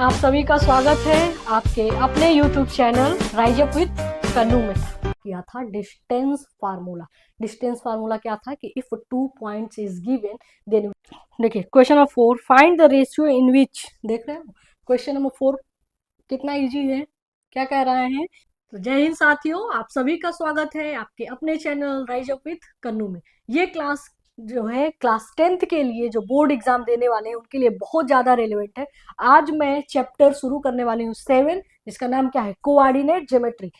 आप सभी का स्वागत है आपके अपने YouTube channel rise up with Kannu में। किया था डिस्टेंस फार्मूला। डिस्टेंस फार्मूला क्या था कि if 2 points is given then, देखिए question number 4, find the ratio in which, देख रहे हो क्वेश्चन नंबर 4 कितना इजी है, क्या कह रहे हैं। तो जय हिंद साथियों, आप सभी का स्वागत है आपके अपने channel rise up with Kannu में। ये क्लास जो है क्लास 10th के लिए जो बोर्ड एग्जाम देने वाले हैं उनके लिए बहुत ज्यादा रेलेवेंट है। आज मैं चैप्टर शुरू करने वाली हूँ 7, जिसका नाम क्या है, कोऑर्डिनेट ज्योमेट्री।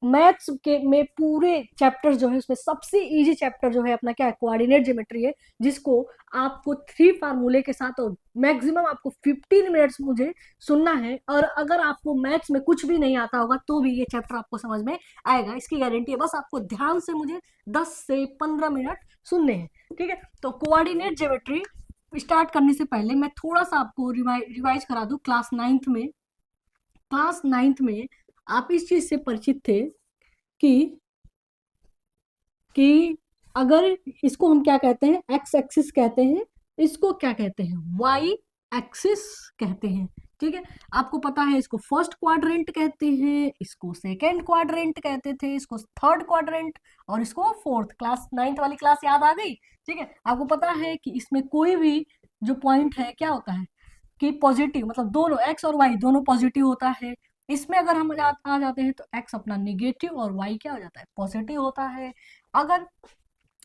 मैथ्स के में पूरे चैप्टर जो है उसमें सबसे इजी चैप्टर जो है अपना क्या है, कोऑर्डिनेट ज्योमेट्री है, जिसको आपको 3 फार्मूले के साथ और मैक्सिमम आपको 15 मिनट्स मुझे सुनना है। और अगर आपको मैथ्स में कुछ भी नहीं आता होगा तो भी ये चैप्टर आपको समझ में आएगा, इसकी गारंटी है। बस आपको ध्यान से मुझे 10 से 15 मिनट सुनने हैं, ठीक है। तो कोऑर्डिनेट ज्योमेट्री स्टार्ट करने से पहले मैं थोड़ा सा आपको रिवाइज करा दूं। क्लास नाइन्थ में आप इस चीज से परिचित थे कि अगर इसको हम क्या कहते हैं, एक्स एक्सिस कहते हैं, इसको क्या कहते हैं, वाई एक्सिस कहते हैं, ठीक है। आपको पता है इसको फर्स्ट क्वाड्रेंट कहते हैं, इसको सेकंड क्वाड्रेंट कहते थे, इसको थर्ड क्वाड्रेंट और इसको फोर्थ। क्लास 9th वाली क्लास याद आ गई, ठीक है। आपको पता है कि इसमें कोई भी जो पॉइंट है क्या होता है कि पॉजिटिव, मतलब दोनों एक्स और वाई दोनों पॉजिटिव होता है। इसमें अगर हम आ जाते हैं तो एक्स अपना निगेटिव और वाई क्या हो जाता है, पॉजिटिव होता है। अगर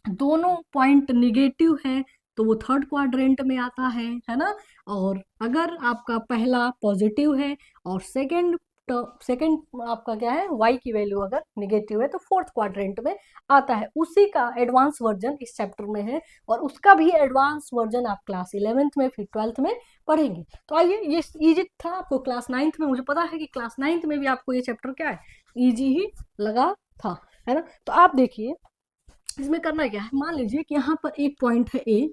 दोनों पॉइंट निगेटिव है तो वो थर्ड क्वाड्रेंट में आता है ना। और अगर आपका पहला पॉजिटिव है और सेकंड आपका क्या है, y की वैल्यू अगर निगेटिव है तो फोर्थ क्वाड्रेंट में आता है। उसी का एडवांस वर्जन इस चैप्टर में है और उसका भी एडवांस वर्जन आप क्लास 11th में फिर 12th में पढ़ेंगे। तो आइए, ये इजी था आपको क्लास 9th में, मुझे पता है कि क्लास 9th में भी आपको ये चैप्टर क्या है, इजी ही लगा था, है ना। तो आप देखिए इसमें करना क्या है, मान लीजिए कि यहाँ पर एक पॉइंट है ए,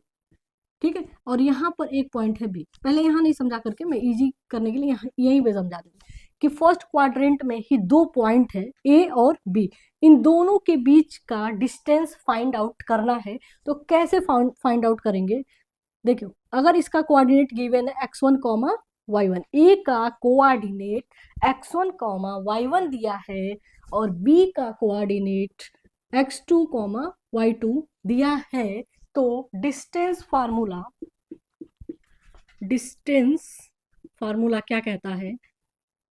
ठीक है, और यहाँ पर एक पॉइंट है बी। पहले यहाँ नहीं समझा करके मैं इजी करने के लिए यहाँ यहीं पे समझा दूंगी कि फर्स्ट क्वाड्रेंट में ही 2 पॉइंट है ए और बी, इन दोनों के बीच का डिस्टेंस फाइंड आउट करना है। तो कैसे फाइंड आउट करेंगे, देखियो अगर इसका कोऑर्डिनेट गिवन है x1 कॉमा y1, ए का कोऑर्डिनेट x1 कॉमा y1 दिया है और बी का कोऑर्डिनेट x2 कॉमा y2 दिया है, तो डिस्टेंस फार्मूला क्या कहता है,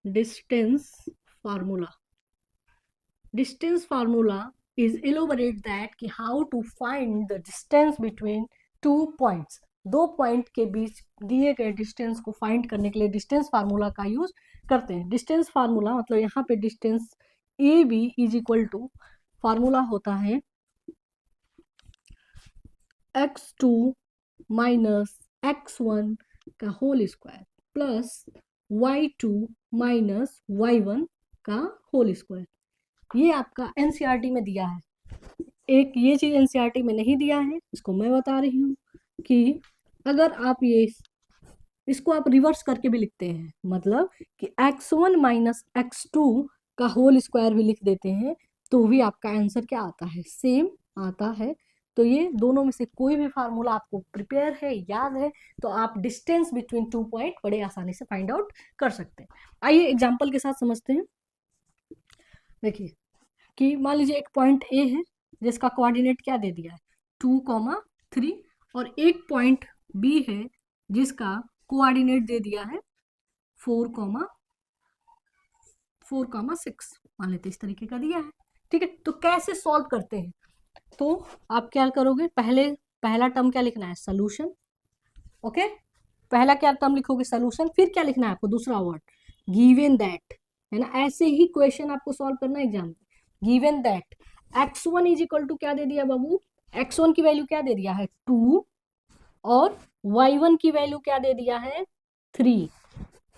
distance formula is elaborate that कि how to find the distance between 2 points. 2 point के बीच दिए गए डिस्टेंस को फाइंड करने के लिए डिस्टेंस फार्मूला का यूज करते हैं। डिस्टेंस फार्मूला मतलब यहाँ पे distance A B is equal to, formula होता है x2 माइनस x1 का whole square plus y2 minus y1 का होल स्क्वायर। ये आपका एनसीईआरटी में दिया है। एक ये चीज एनसीईआरटी में नहीं दिया है, इसको मैं बता रही हूँ कि अगर आप इसको आप रिवर्स करके भी लिखते हैं, मतलब कि x1 माइनस x2 का होल स्क्वायर भी लिख देते हैं तो भी आपका आंसर क्या आता है, सेम आता है। तो ये दोनों में से कोई भी फार्मूला आपको प्रिपेयर है, याद है, तो आप डिस्टेंस बिटवीन 2 पॉइंट बड़े आसानी से फाइंड आउट कर सकते हैं। आइए एग्जांपल के साथ समझते हैं। देखिए कि मान लीजिए एक पॉइंट ए है जिसका कोऑर्डिनेट क्या दे दिया है 2,3 और एक पॉइंट बी है जिसका कोऑर्डिनेट दे दिया है 4,6 मान लेते इस तरीके का दिया है, ठीक है। तो कैसे सॉल्व करते हैं, तो आप क्या करोगे, पहला टर्म क्या लिखना है, सोल्यूशन, ओके। पहला क्या टर्म लिखोगे, सोल्यूशन, फिर क्या लिखना है आपको, दूसरा वर्ड गिवन दैट, है ना। ऐसे ही क्वेश्चन आपको सॉल्व करना है एग्जाम में। Given that x1 is equal to क्या दे दिया बाबू, x1 की वैल्यू क्या दे दिया है 2 और y1 की वैल्यू क्या दे दिया है 3,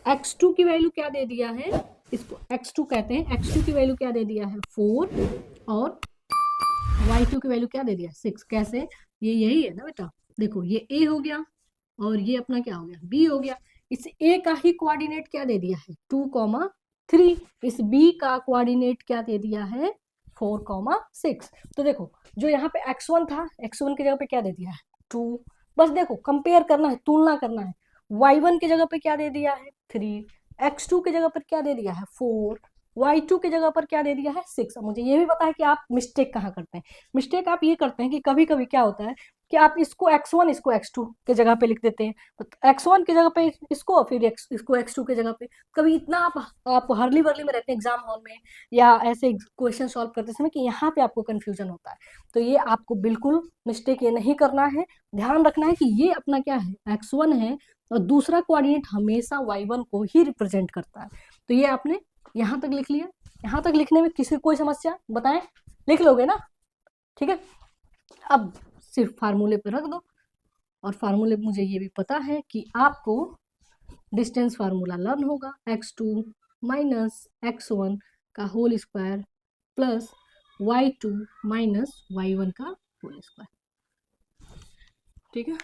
x2 की वैल्यू क्या दे दिया है, इसको x2 कहते हैं, x2 की वैल्यू क्या दे दिया है 4 और y2 की वैल्यू क्या दे दिया 6। कैसे, ये यही है ना बेटा, देखो ये a हो गया और ये अपना क्या हो गया b हो गया। इस a का ही कोऑर्डिनेट क्या दे दिया है 2,3, इस b का कोऑर्डिनेट क्या दे दिया है 4,6। तो देखो जो यहाँ पे x1 था, x1 की जगह पे क्या दे दिया है 2, बस देखो कंपेयर करना है, तुलना करना है। y1 की जगह पे क्या दे दिया है 3, x2 की जगह पर क्या दे दिया है 4, y2 की जगह पर क्या दे दिया है 6। अब मुझे ये भी पता है कि आप मिस्टेक कहाँ करते हैं। मिस्टेक आप ये करते हैं कि कभी कभी क्या होता है कि आप इसको x1 इसको x2 की जगह पे लिख देते हैं, तो x1 की जगह पे इसको, फिर इसको x2 की जगह पे। कभी इतना आप हर्ली बर्ली में रहते हैं एग्जाम हॉल में या ऐसे क्वेश्चन सॉल्व करते समय कि यहाँ पे आपको कंफ्यूजन होता है। तो ये आपको बिल्कुल मिस्टेक ये नहीं करना है। ध्यान रखना है कि ये अपना क्या है x1 है और दूसरा कोऑर्डिनेट हमेशा y1 को ही रिप्रेजेंट करता है। तो ये आपने यहाँ तक लिख लिया। यहाँ तक लिखने में किसी कोई समस्या बताएं, लिख लोगे ना? ठीक है, अब सिर्फ फार्मूले पे रख दो। और फार्मूले मुझे ये भी पता है कि आपको डिस्टेंस फार्मूला लर्न होगा, x2 माइनस x1 का whole square plus y2 minus y1 का होल स्क्वायर। ठीक है,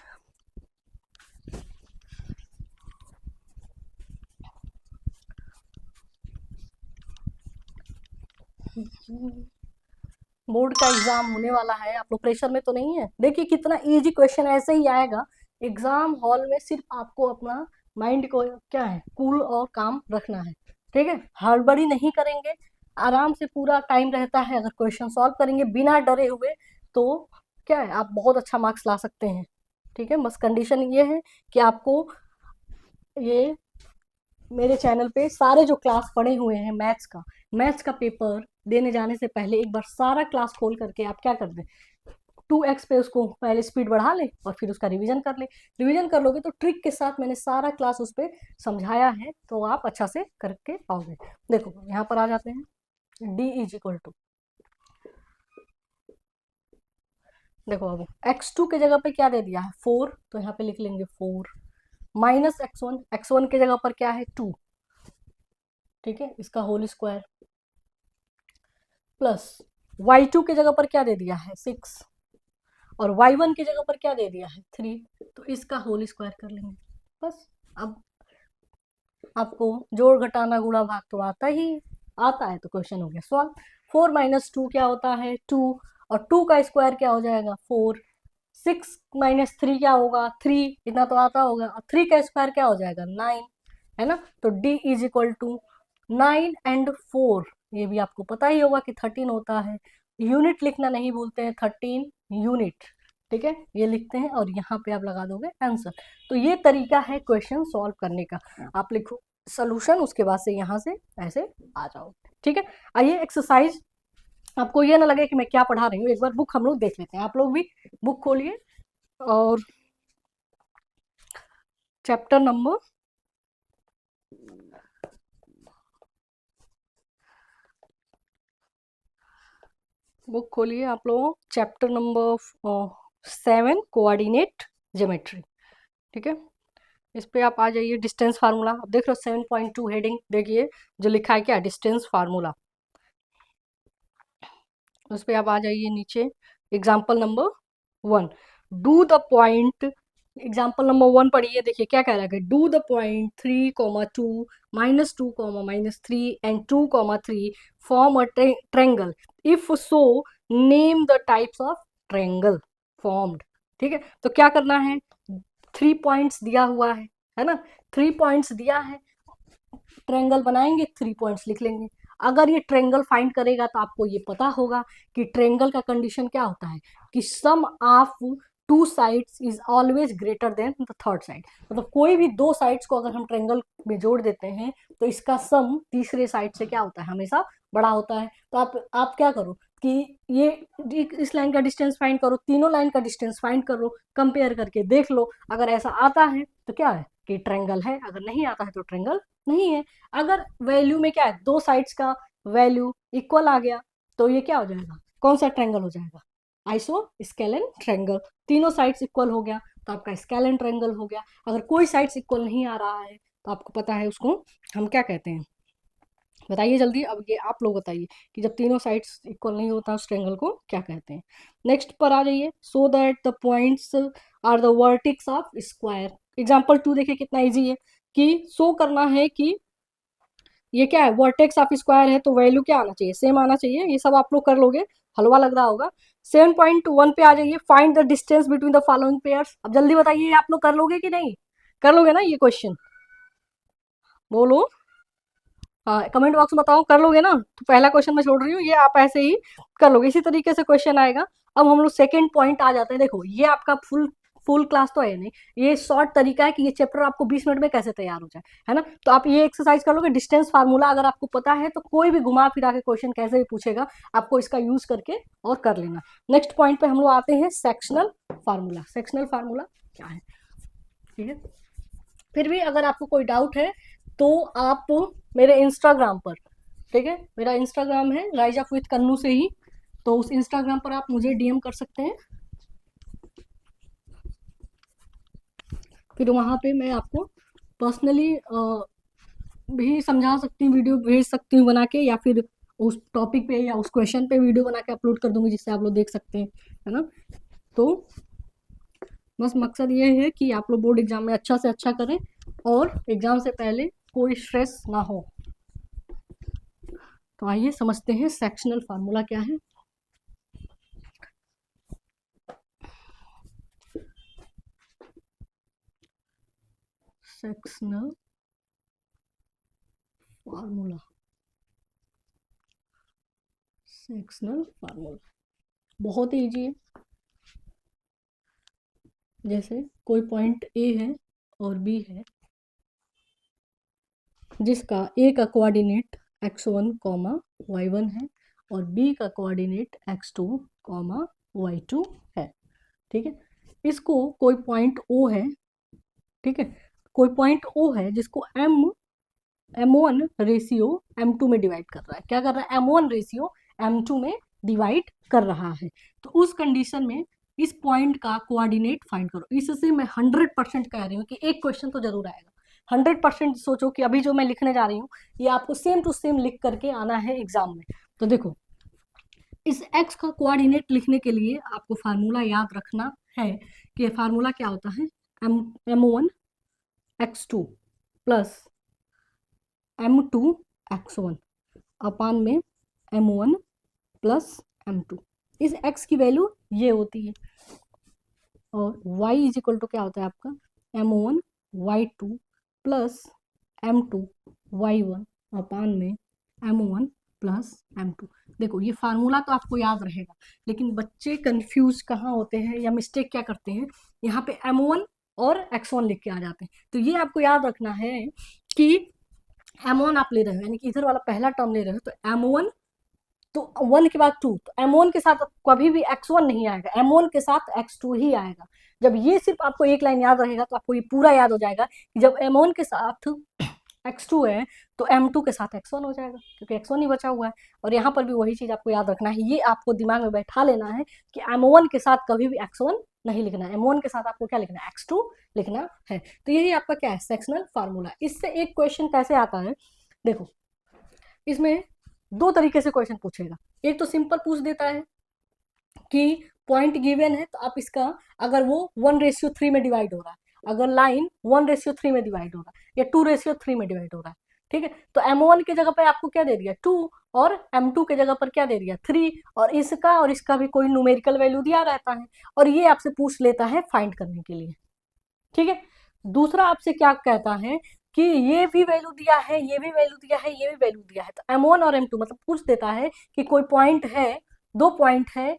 बोर्ड का एग्जाम होने वाला है, आप लोग प्रेशर में तो नहीं है? देखिए कितना इजी क्वेश्चन ऐसे ही आएगा एग्जाम हॉल में। सिर्फ आपको अपना माइंड को क्या है कूल और काम रखना है। ठीक है, हड़बड़ी नहीं करेंगे, आराम से पूरा टाइम रहता है। अगर क्वेश्चन सॉल्व करेंगे बिना डरे हुए तो क्या है आप बहुत अच्छा मार्क्स ला सकते हैं। ठीक है, बस कंडीशन ये है कि आपको ये मेरे चैनल पे सारे जो क्लास पढ़े हुए हैं मैथ्स का पेपर देने जाने से पहले एक बार सारा क्लास खोल करके आप क्या कर दें 2x पे उसको पहले स्पीड बढ़ा ले और फिर उसका रिवीजन कर ले। रिवीजन कर लोगे तो ट्रिक के साथ मैंने सारा क्लास उस पर समझाया है, तो आप अच्छा से करके आओगे। देखो यहाँ पर आ जाते हैं d इज इक्वल टू, देखो अब x2 के जगह पे क्या दे दिया है 4, तो यहाँ पे लिख लेंगे 4 माइनस x1 के जगह पर क्या है 2। ठीक है, इसका होल स्क्वायर प्लस y2 की जगह पर क्या दे दिया है 6 और y1 की जगह पर क्या दे दिया है 3, तो इसका होल स्क्वायर कर लेंगे। बस अब आपको जोड़ घटाना गुणा भाग तो आता है, तो क्वेश्चन हो गया सॉल्व। 4 माइनस 2 क्या होता है 2, और 2 का स्क्वायर क्या हो जाएगा 4। 6 माइनस 3 क्या होगा 3, इतना तो आता होगा, और 3 का स्क्वायर क्या हो जाएगा 9, है ना? तो d is equal to 9 and 4, ये भी आपको पता ही होगा कि 13 होता है। यूनिट लिखना नहीं भूलते हैं, 13 यूनिट। ठीक है, ये लिखते हैं और यहाँ पे आप लगा दोगे आंसर। तो ये तरीका है क्वेश्चन सॉल्व करने का। आप लिखो सोल्यूशन, उसके बाद से यहाँ से ऐसे आ जाओ। ठीक है, आइए एक्सरसाइज, आपको ये ना लगे कि मैं क्या पढ़ा रही हूँ, एक बार बुक हम लोग देख लेते हैं। आप लोग भी बुक खोलिए और चैप्टर नंबर बुक खोलिए आप लोग, चैप्टर नंबर 7 कोऑर्डिनेट ज्योमेट्री। ठीक है, इस पे आप आ जाइए डिस्टेंस फार्मूला। अब देख रहे हो 7.2 हेडिंग, देखिए जो लिखा है क्या डिस्टेंस फार्मूला, उस पे आप आ जाइए नीचे। Example number 1, do the point, example number 1 पढ़िए, देखिए क्या कह रहा है, do the point 3,2 -2, -3 and 2,3 form a triangle, if so name the types of triangle formed. ठीक है, तो क्या करना है, 3 पॉइंट्स दिया हुआ है ना, 3 पॉइंट्स दिया है, ट्रेंगल बनाएंगे 3 पॉइंट्स लिख लेंगे। अगर ये ट्रेंगल फाइंड करेगा तो आपको ये पता होगा कि ट्रेंगल का कंडीशन क्या होता है कि sum of 2 sides is always greater than the third side. मतलब कोई भी 2 साइड्स को अगर हम ट्रेंगल में जोड़ देते हैं तो इसका सम तीसरे साइड से क्या होता है हमेशा बड़ा होता है। तो आप क्या करो कि ये इस लाइन का डिस्टेंस फाइंड करो, तीनों लाइन का डिस्टेंस फाइंड करो, कंपेयर करके देख लो। अगर ऐसा आता है तो क्या है कि ट्रेंगल है, अगर नहीं आता है तो ट्रेंगल नहीं है। अगर वैल्यू में क्या है 2 साइड्स का वैल्यू इक्वल आ गया तो ये क्या हो जाएगा, कौन सा ट्रेंगल हो जाएगा, आइसो स्केलन ट्रेंगल। तीनों साइड्स इक्वल हो गया तो आपका स्केलन ट्रेंगल हो गया। अगर कोई साइड्स इक्वल नहीं आ रहा है तो आपको पता है उसको हम क्या कहते हैं, बताइए जल्दी। अब ये आप लोग बताइए कि जब तीनों साइड्स इक्वल नहीं होता उस ट्रेंगल को क्या कहते हैं। नेक्स्ट पर आ जाइए, so that the points are the vertex of square. Example 2 देखिए कितना इजी है कि शो करना है कि ये क्या है वर्टेक्स ऑफ स्क्वायर है, तो वैल्यू क्या आना चाहिए सेम आना चाहिए। ये सब आप लोग कर लोगे, हलवा लग रहा होगा। 7.1 पे आ जाइए, find the distance between the following pairs. अब जल्दी बताइए आप लोग कर लोगे कि नहीं, कर लोगे ना ये क्वेश्चन, बोलो। हाँ, कमेंट बॉक्स में बताओ, कर लोगे ना? तो पहला क्वेश्चन मैं छोड़ रही हूँ, ये आप ऐसे ही कर लोगे, इसी तरीके से क्वेश्चन आएगा। अब हम लोग सेकंड पॉइंट आ जाते हैं। देखो ये आपका फुल फुल क्लास तो है नहीं, ये शॉर्ट तरीका है कि ये चैप्टर आपको 20 मिनट में कैसे तैयार हो जाए, है ना? तो आप ये एक्सरसाइज कर लोगे। डिस्टेंस फार्मूला अगर आपको पता है तो कोई भी घुमा फिरा के क्वेश्चन कैसे भी पूछेगा, आपको इसका यूज करके और कर लेना। नेक्स्ट पॉइंट पे हम लोग आते हैं, सेक्शनल फार्मूला। सेक्शनल फार्मूला क्या है, ठीक है? फिर भी अगर आपको कोई डाउट है तो आप मेरे इंस्टाग्राम पर, ठीक है, मेरा इंस्टाग्राम है राइज ऑफ विथ कन्नू से ही, तो उस इंस्टाग्राम पर आप मुझे डीएम कर सकते हैं। फिर वहाँ पे मैं आपको पर्सनली भी समझा सकती हूँ, वीडियो भेज सकती हूँ बना के, या फिर उस टॉपिक पे या उस क्वेश्चन पे वीडियो बना के अपलोड कर दूंगी, जिससे आप लोग देख सकते हैं, है ना? तो बस मकसद ये है कि आप लोग बोर्ड एग्जाम में अच्छा से अच्छा करें और एग्जाम से पहले कोई स्ट्रेस ना हो। तो आइए समझते हैं सेक्शनल फार्मूला क्या है। सेक्शनल फार्मूला, सेक्शनल फार्मूला बहुत ही इजी है। जैसे कोई पॉइंट ए है और बी है, जिसका ए का कोऑर्डिनेट x1, y1 है और बी का कोऑर्डिनेट x2, y2 है, ठीक है? इसको कोई पॉइंट ओ है, ठीक है, कोई पॉइंट ओ है जिसको m1 रेशियो m2 में डिवाइड कर रहा है। क्या कर रहा है? m1 रेशियो m2 में डिवाइड कर रहा है। तो उस कंडीशन में इस पॉइंट का कोऑर्डिनेट फाइंड करो। इससे मैं 100% कह रही हूँ कि एक क्वेश्चन तो जरूर आएगा। 100% सोचो कि अभी जो मैं लिखने जा रही हूँ ये आपको सेम टू सेम लिख करके आना है एग्जाम में। तो देखो, इस x का कोऑर्डिनेट लिखने के लिए आपको फार्मूला याद रखना है कि फार्मूला क्या होता है, m1 x2 plus m2 x1 अपान में m1 प्लस m2। इस x की वैल्यू ये होती है, और y इज इक्वल टू क्या होता है आपका, m1 y2 plus m2 y1 अपान में m1 प्लस m2। देखो ये फार्मूला तो आपको याद रहेगा, लेकिन बच्चे कंफ्यूज कहाँ होते हैं या मिस्टेक क्या करते हैं, यहाँ पे m1 और x1 लिख के आ जाते हैं। तो ये आपको याद रखना है कि m1 आप ले रहे हो, यानी कि इधर वाला पहला टर्म ले रहे हो, तो m1 तो 1 के बाद 2, तो m1 के साथ कभी भी x1 नहीं आएगा, m1 के साथ x2 ही आएगा। जब ये सिर्फ आपको एक लाइन याद रहेगा तो आपको ये पूरा याद हो जाएगा कि जब m1 के साथ x2 है तो m2 के साथ x1 हो जाएगा, क्योंकि x1 ही बचा हुआ है। और यहाँ पर भी वही चीज आपको याद रखना है, ये आपको दिमाग में बैठा लेना है कि m1 के साथ कभी भी x1 नहीं लिखना है, m1 के साथ आपको क्या लिखना है, x2 लिखना है। तो यही आपका क्या है, सेक्शनल फार्मूला। इससे एक क्वेश्चन कैसे आता है, देखो इसमें दो तरीके से क्वेश्चन पूछेगा। एक तो सिंपल पूछ देता है कि पॉइंट गिवन है, तो आप इसका अगर वो 1:3 में डिवाइड हो रहा है, अगर लाइन 1:3 में डिवाइड हो रहा है या 2:3 में डिवाइड हो रहा है, ठीक है, तो m1 के जगह पे आपको क्या दे दिया 2, और m2 के जगह पर क्या दे दिया 3, और इसका भी कोई न्यूमेरिकल वैल्यू दिया रहता है, और ये आपसे पूछ लेता है फाइंड करने के लिए, ठीक है। दूसरा आपसे क्या कहता है कि ये भी वैल्यू दिया है, ये भी वैल्यू दिया है, ये भी वैल्यू दिया है, तो m1 और m2 मतलब पूछ देता है कि कोई पॉइंट है, दो पॉइंट है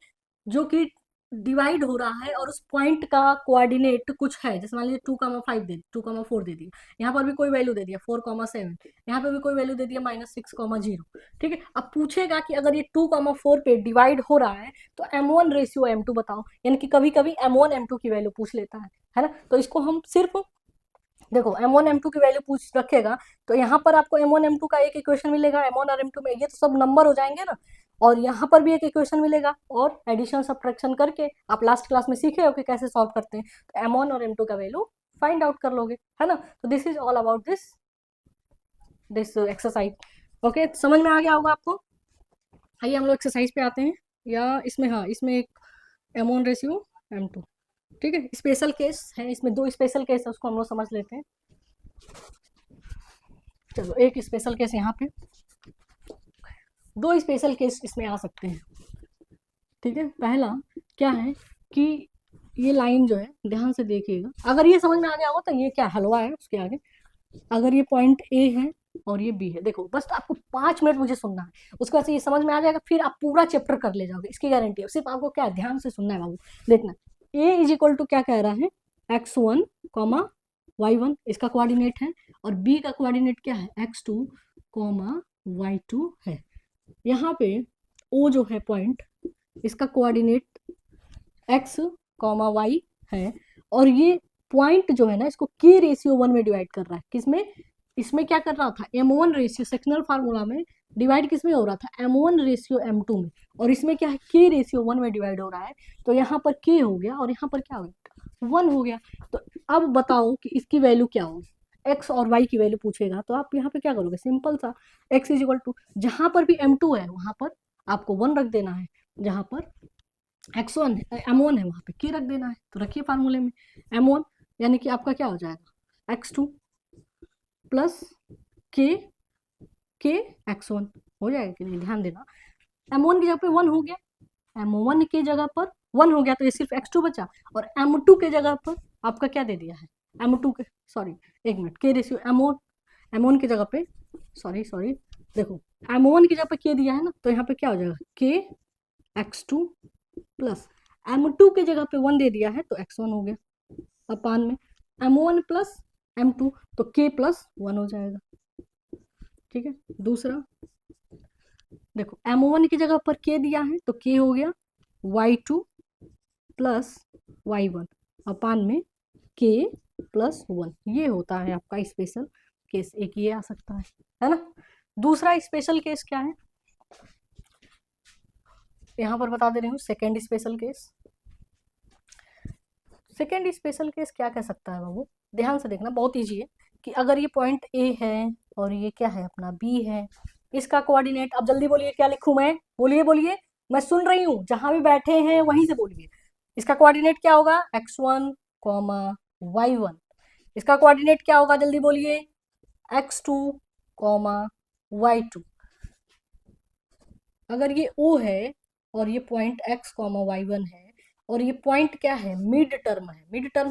जो कि डिवाइड हो रहा है, और उस पॉइंट का कोऑर्डिनेट कुछ है, जैसे मान लीजिए 2,5 दे 2,4 दे दिया, यहाँ पर भी कोई वैल्यू दे दिया 4,7, यहाँ पर भी कोई वैल्यू दे दिया -6,0, ठीक है। अब पूछेगा कि अगर ये 2,4 पे डिवाइड हो रहा है तो m1 रेशियो m2 बताओ, यानी कि कभी कभी m1 m2 की वैल्यू पूछ लेता है ना। तो इसको हम सिर्फ देखो m1 m2 की वैल्यू पूछ रखेगा, तो यहाँ पर आपको m1 m2 का एक इक्वेशन मिलेगा, m1 और m2 में ये तो सब नंबर हो जाएंगे ना, और यहाँ पर भी एक इक्वेशन मिलेगा, और एडिशन सब्ट्रैक्शन करके आप लास्ट क्लास में सीखे हो कि कैसे सॉल्व करते हैं, तो m1 और m2 का वैल्यू फाइंड आउट कर लोगे, है ना। तो this is all about this exercise. Okay, समझ में आ गया होगा आपको। आइए हम लोग एक्सरसाइज पे आते हैं, या इसमें, हाँ इसमें एक m1 रेशियो m2, ठीक है, स्पेशल केस है, इसमें दो स्पेशल केस है, उसको हम लोग समझ लेते हैं। चलो एक स्पेशल केस यहाँ पे, दो स्पेशल केस इसमें आ सकते हैं, ठीक है। पहला क्या है कि ये लाइन जो है ध्यान से देखिएगा, अगर ये समझ में आ गया होगा तो ये क्या हलवा है उसके आगे। अगर ये पॉइंट ए है और ये बी है। देखो बस आपको 5 मिनट मुझे सुनना है, उसके बाद से ये समझ में आ जाएगा, फिर आप पूरा चैप्टर कर ले जाओगे, इसकी गारंटी है। सिर्फ आपको क्या ध्यान से सुनना है बाबू। देखना ए इज इक्वल टू क्या कह रहा है, x1 कॉमा y1 इसका कोऑर्डिनेट है, और b का कोऑर्डिनेट क्या है, x2 कॉमा y2 है। यहाँ पे o जो है पॉइंट, इसका कोऑर्डिनेट x कॉमा y है, और ये पॉइंट जो है ना इसको k रेशियो 1 में डिवाइड कर रहा है। किसमें, इसमें क्या कर रहा था, m1 रेशियो, सेक्शनल फार्मूला में डिवाइड किसमें हो रहा था, m1 रेशियो m2 में, और इसमें क्या है k रेशियो 1 में डिवाइड हो रहा है। तो यहाँ पर k हो गया और यहाँ पर क्या हो गया, 1 हो गया। तो अब बताओ कि इसकी वैल्यू क्या होगी, x और y की वैल्यू पूछेगा तो आप यहाँ पे क्या करोगे, सिंपल सा x इज इक्वल टू, जहाँ पर भी m2 है वहाँ पर आपको 1 रख देना है, जहाँ पर x1 है m1 है वहाँ पे k रख देना है। तो रखिए फार्मूले में m1 यानी कि आपका क्या हो जाएगा, x2 प्लस k x1 हो जाएगा कि नहीं, ध्यान देना। m1 की जगह पे 1 हो गया, m1 की जगह पर 1 हो गया, तो ये सिर्फ x2 बचा, और m2 के जगह पर आपका क्या दे दिया है, m2 के, सॉरी एक मिनट, k रेशियो m1 की जगह पे, सॉरी देखो m1 की जगह पे k दिया है ना, तो यहाँ पे क्या हो जाएगा, k x2 प्लस m2 के जगह पे 1 दे दिया है तो x1 हो गया, अपान में m1 प्लस m2 तो k प्लस 1 हो जाएगा। ठीक है, दूसरा देखो m1 की जगह पर k दिया है तो k हो गया y2 प्लस y1 अपान में k प्लस 1। ये होता है आपका स्पेशल केस, एक ये आ सकता है ना। दूसरा स्पेशल केस क्या है, यहाँ पर बता दे रही हूँ, second special case. Second special case क्या कह सकता है बाबू, ध्यान से देखना, बहुत ईजी है, कि अगर ये पॉइंट ए है और ये क्या है अपना बी है, इसका कोऑर्डिनेट, अब जल्दी बोलिए क्या लिखूं मैं, बोलिए मैं सुन रही हूँ, जहां भी बैठे हैं वहीं से बोलिए। इसका कोऑर्डिनेट क्या होगा, x1 कॉमा y1, इसका कोऑर्डिनेट क्या होगा, जल्दी बोलिए, x2 कॉमा y2। अगर ये O है और ये पॉइंट x कॉमा y1 है, और ये पॉइंट क्या है, मिड टर्म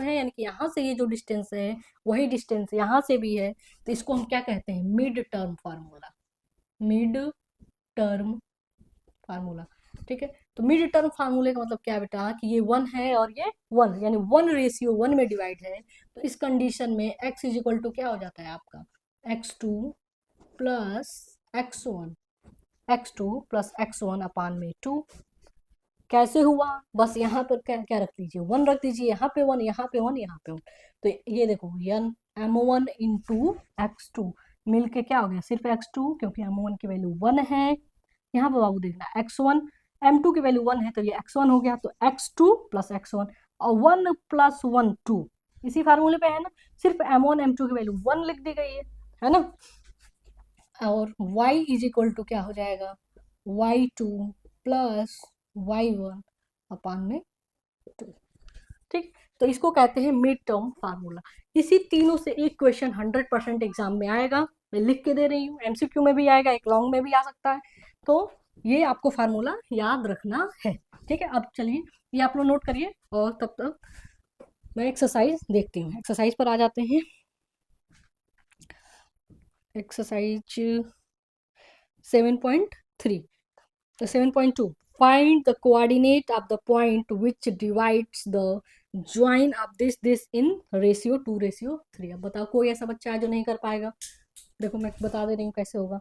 है, यानी कि यहाँ से ये जो डिस्टेंस है वही डिस्टेंस यहाँ से भी है, तो इसको हम क्या कहते हैं, मिड टर्म फार्मूला। ठीक है, तो मिड टर्म फार्मूले का मतलब क्या बेटा, कि ये 1 है और ये 1, यानी 1 रेशियो 1 में डिवाइड है। तो इस कंडीशन में x इज इक्वल टू क्या हो जाता है आपका, x2 प्लस x1 अपान में 2। कैसे हुआ, बस यहाँ पर क्या रख दीजिए, 1 रख दीजिए, यहाँ पे 1, यहाँ पे 1, यहाँ पे 1। तो ये देखो m1 इंटू x2 मिल के क्या हो गया, सिर्फ x2, क्योंकि m1 की वैल्यू 1 है। यहाँ पर बाबू देखना x1, m2 की वैल्यू 1 है तो ये x1 हो गया, तो x2 प्लस x1, और 1 प्लस 1 2, इसी फार्मूले पे है ना, सिर्फ m1 m2 की वैल्यू 1 लिख दी गई है ना। और y इज इक्वल टू क्या हो जाएगा, y2 प्लस y1 अपान में 2। ठीक, तो इसको कहते हैं मिड टर्म फार्मूला। इसी तीनों से एक क्वेश्चन 100% एग्जाम में आएगा, मैं लिख के दे रही हूँ, एमसीक्यू में भी आएगा, एक लॉन्ग में भी आ सकता है, तो ये आपको फार्मूला याद रखना है। ठीक है, अब चलिए ये आप लोग नोट करिए, और तब तक मैं एक्सरसाइज देखती हूँ। एक्सरसाइज पर आ जाते हैं, exercise 7.3, 7.2, find the coordinate of the point which divides the join of this in ratio 2:3। अब बताओ कोई ऐसा बच्चा है जो नहीं कर पाएगा, देखो मैं बता दे रही हूँ कैसे होगा,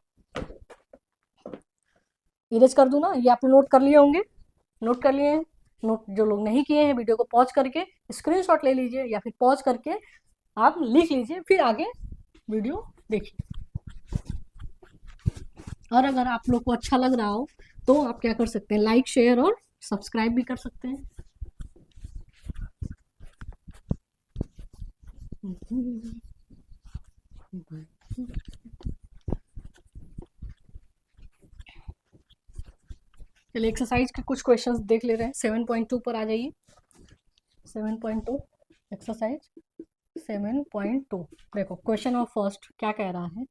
इरेज कर दूं ना, ये आप नोट कर लिए होंगे, नोट कर लिए हैं, नोट जो लोग नहीं किए हैं वीडियो को पॉज करके स्क्रीनशॉट ले लीजिए, या फिर पॉज करके आप लिख लीजिए, फिर आगे वीडियो देखिए। और अगर आप लोग को अच्छा लग रहा हो तो आप क्या कर सकते हैं, लाइक शेयर और सब्सक्राइब भी कर सकते हैं। चलिए एक्सरसाइज के कुछ क्वेश्चंस देख ले रहे हैं। 7.2 पर आ जाइए, 7.2 एक्सरसाइज 7.2। देखो क्वेश्चन ऑफ फर्स्ट क्या कह रहा है,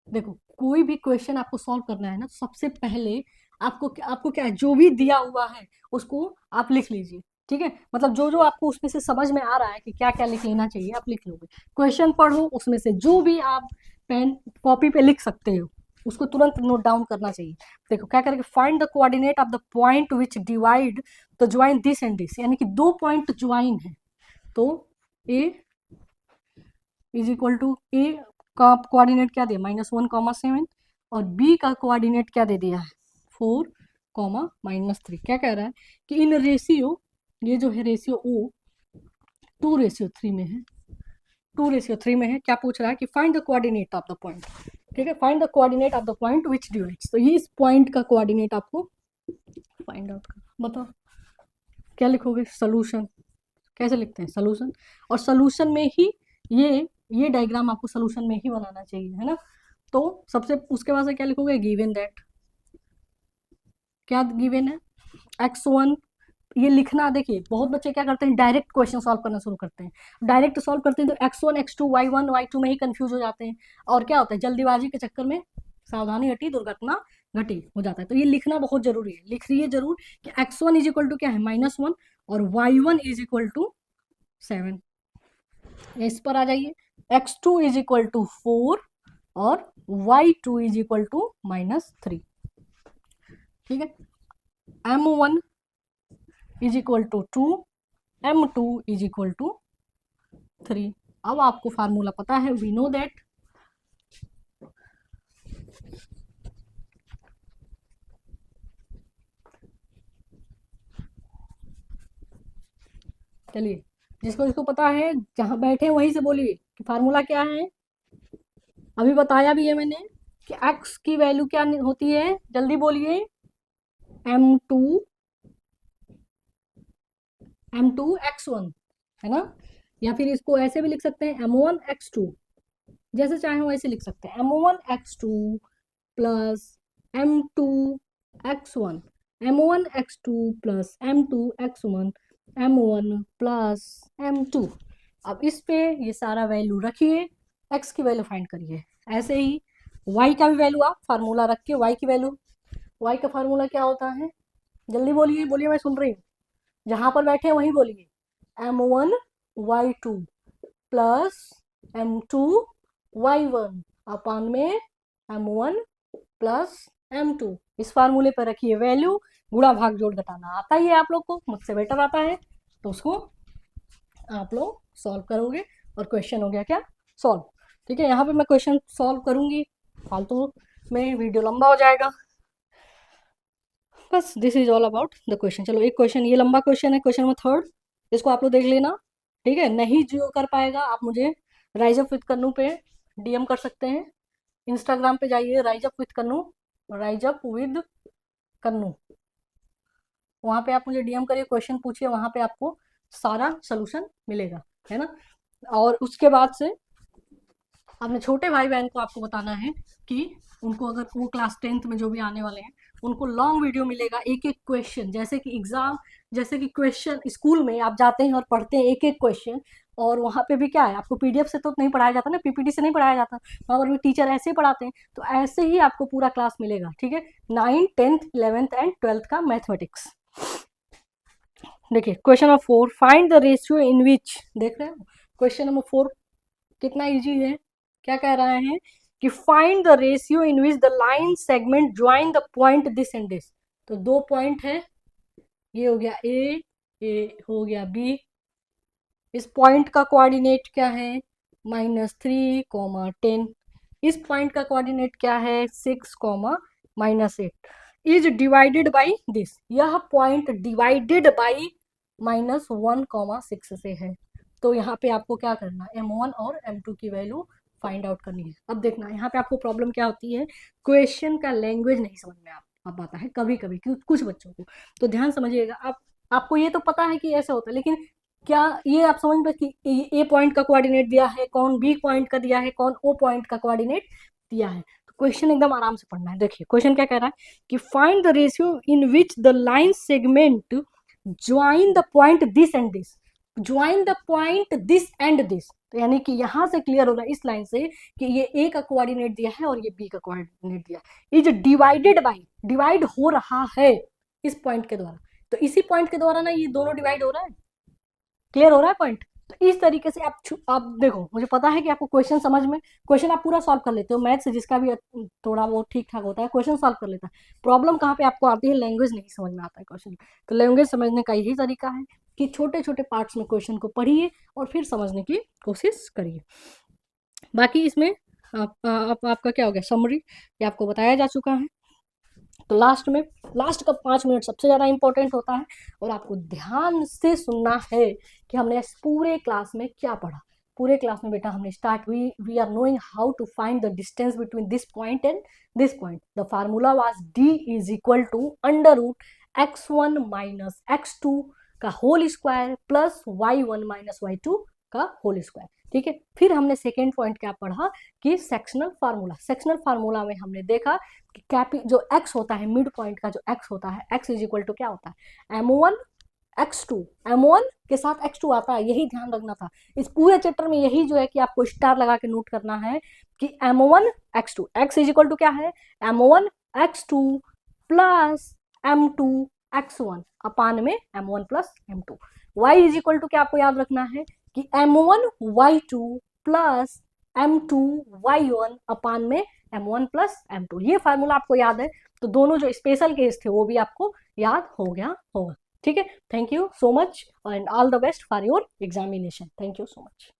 देखो कोई भी क्वेश्चन आपको सॉल्व करना है ना, तो सबसे पहले आपको क्या है, जो भी दिया हुआ है उसको आप लिख लीजिए। ठीक है, मतलब जो आपको उसमें से समझ में आ रहा है कि क्या क्या लिख लेना चाहिए आप लिख लोगे। क्वेश्चन पढ़ो, उसमें से जो भी आप पेन कॉपी पे लिख सकते हो, उसको तुरंत नोट डाउन करना चाहिए। देखो क्या करेंगे, find the coordinate of the point which divide the join this and this, यानी कि दो पॉइंट ज्वाइन है, तो ए इज इक्वल टू, ए का कोऑर्डिनेट क्या दिया -1,7, और बी का कोऑर्डिनेट क्या दे दिया है 4, -3। क्या कह रहा है कि इन रेशियो, ये जो है रेशियो ओ 2:3 में है, 2:3 में है। क्या पूछ रहा है कि find the coordinate of the point, ठीक है, find the coordinate of the point which divides, तो ये इस पॉइंट का कोऑर्डिनेट आपको फाइंड आउट करना। बताओ क्या लिखोगे, सोल्यूशन कैसे लिखते हैं, सोल्यूशन, और सोल्यूशन में ही ये डायग्राम आपको सोल्यूशन में ही बनाना चाहिए, है ना। तो सबसे उसके बाद से क्या लिखोगे, गिवन दैट, क्या गिवन है x1, ये लिखना। देखिए बहुत बच्चे क्या करते हैं, डायरेक्ट क्वेश्चन सॉल्व करना शुरू करते हैं, डायरेक्ट सॉल्व करते हैं तो x1 x2 y1 y2 में ही कंफ्यूज हो जाते हैं, और क्या होता है जल्दीबाजी के चक्कर में सावधानी हटी दुर्घटना घटी हो जाता है। तो ये लिखना बहुत जरूरी है, लिख रही है जरूर कि x1 इज इक्वल टू क्या है -1 और y1 इज इक्वल टू 7। इस पर आ जाइए, x2 इज इक्वल टू 4 और y2 इज इक्वल टू -3, ठीक है। m1 is equal to 2, m2 is equal to 3। अब आपको फार्मूला पता है, वी नो दैट चलिए जिसको इसको पता है जहां बैठे वहीं से बोलिए कि फार्मूला क्या है। अभी बताया भी है मैंने कि x की वैल्यू क्या होती है, जल्दी बोलिए, m2 x1, है ना, या फिर इसको ऐसे भी लिख सकते हैं m1 x2, जैसे चाहे वैसे लिख सकते हैं, m1 x2 plus m2 x1, m1 x2 plus m2 x1, m1 plus m2। अब इस पे ये सारा वैल्यू रखिए, x की वैल्यू फाइंड करिए। ऐसे ही y का भी वैल्यू आप फार्मूला रख के, y की वैल्यू, y का फार्मूला क्या होता है, जल्दी बोलिए बोलिए, मैं सुन रही हूँ, जहां पर बैठे वहीं बोलिए, m1 y2 plus m2 y1 अपान में m1 प्लस m2। इस फार्मूले पर रखिए वैल्यू, गुणा भाग जोड़ घटाना आता ही है आप लोग को, मुझसे बेटर आता है, तो उसको आप लोग सॉल्व करोगे और क्वेश्चन हो गया क्या सॉल्व, ठीक है। यहाँ पे मैं क्वेश्चन सॉल्व करूंगी, फालतू में वीडियो लंबा हो जाएगा, बस this is all about the question. चलो एक क्वेश्चन, ये लंबा क्वेश्चन है, क्वेश्चन नंबर 3, इसको आप लोग देख लेना, ठीक है। नहीं जो कर पाएगा आप मुझे राइज अप विद कन्नू पे डीएम कर सकते हैं, इंस्टाग्राम पे जाइए rise up with Kannu, rise up with Kannu, वहाँ पे आप मुझे डीएम करिए, क्वेश्चन पूछिए, वहाँ पे आपको सारा सोल्यूशन मिलेगा, है ना। और उसके बाद से अपने छोटे भाई बहन को आपको बताना है कि उनको अगर वो क्लास 10th में जो भी आने वाले हैं उनको लॉन्ग वीडियो मिलेगा, एक एक क्वेश्चन, जैसे कि एग्जाम, जैसे कि क्वेश्चन स्कूल में आप जाते हैं और पढ़ते हैं एक एक क्वेश्चन, और वहाँ पे भी क्या है आपको पीडीएफ से तो नहीं पढ़ाया जाता ना, पीपीटी से नहीं पढ़ाया जाता, वहाँ पर भी टीचर ऐसे ही पढ़ाते हैं, तो ऐसे ही आपको पूरा क्लास मिलेगा, ठीक है। 9th 10th 11th and 12th का मैथमेटिक्स। देखिए question number 4, find the ratio in which, देख रहे हो क्वेश्चन नंबर 4 कितना इजी है। क्या कह रहा है कि find the ratio in which the line segment join the point this and this, तो दो पॉइंट है, ये हो गया ए हो गया बी, इस पॉइंट का कोऑर्डिनेट क्या है -3, 10, इस पॉइंट का कोऑर्डिनेट क्या है 6, -8, इज डिवाइडेड बाई दिस, यह पॉइंट डिवाइडेड बाई -1, 6 से है। तो यहाँ पे आपको क्या करना है, m1 और m2 की वैल्यू फाइंड आउट करनी है। अब देखना यहाँ पे आपको प्रॉब्लम क्या होती है, क्वेश्चन का लैंग्वेज नहीं समझ में आप आता है कभी कभी कुछ बच्चों को, तो ध्यान समझिएगा। आपको ये तो पता है कि ऐसा होता है, लेकिन क्या ये आप समझ में कि ए पॉइंट का कोऑर्डिनेट दिया है, कौन बी पॉइंट का दिया है, कौन ओ पॉइंट का कोऑर्डिनेट दिया है, तो क्वेश्चन एकदम आराम से पढ़ना है। देखिए क्वेश्चन क्या कह रहा है कि find the ratio in which the line segment join the point this and this, join the point this and this, तो यानी कि यहां से क्लियर हो रहा है इस लाइन से कि ये ए का कोऑर्डिनेट दिया है और ये बी का कोऑर्डिनेट दिया, इज डिवाइडेड बाई, डिवाइड हो रहा है इस पॉइंट के द्वारा, तो इसी पॉइंट के द्वारा ना ये दोनों डिवाइड हो रहा है, क्लियर हो रहा है पॉइंट। तो इस तरीके से आप देखो, मुझे पता है कि आपको क्वेश्चन समझ में, क्वेश्चन आप पूरा सॉल्व कर लेते हो, मैथ्स जिसका भी थोड़ा बहुत ठीक ठाक होता है क्वेश्चन सॉल्व कर लेता है। प्रॉब्लम कहाँ पे आपको आती है, लैंग्वेज नहीं समझ में आता है क्वेश्चन। तो लैंग्वेज समझने का यही तरीका है कि छोटे छोटे पार्ट्स में क्वेश्चन को पढ़िए और फिर समझने की कोशिश करिए। बाकी इसमें आपका क्या हो गया, समरी, ये आपको बताया जा चुका है। तो लास्ट का 5 मिनट सबसे ज़्यादा इंपॉर्टेंट होता है, और आपको ध्यान से सुनना है कि हमने इस पूरे क्लास में क्या पढ़ा। पूरे क्लास में बेटा हमने start we are knowing how to find the distance between this point and this point. The formula was d is equal to under root x1 minus x2 का whole square plus y1 minus y2 का whole square. ठीक है, फिर हमने second point क्या पढ़ा कि sectional formula में हमने देखा कि जो x होता है, मिड पॉइंट का जो x होता है, x इज इक्वल टू क्या होता है, m1 x2, m1 के साथ x2 आता है, यही ध्यान रखना था इस पूरे चैप्टर में। यही जो है कि आपको स्टार लगा के नोट करना है कि m1 x2, x is equal to क्या है, m1 x2 plus m2 x1 अपान में m1 plus m2। y is equal to क्या आपको याद रखना है कि m1 y2 plus m2 y1 अपान में m1 प्लस m2। ये फार्मूला आपको याद है, तो दोनों जो स्पेशल केस थे वो भी आपको याद हो गया होगा। ठीक है, thank you so much and all the best for your examination. Thank you so much.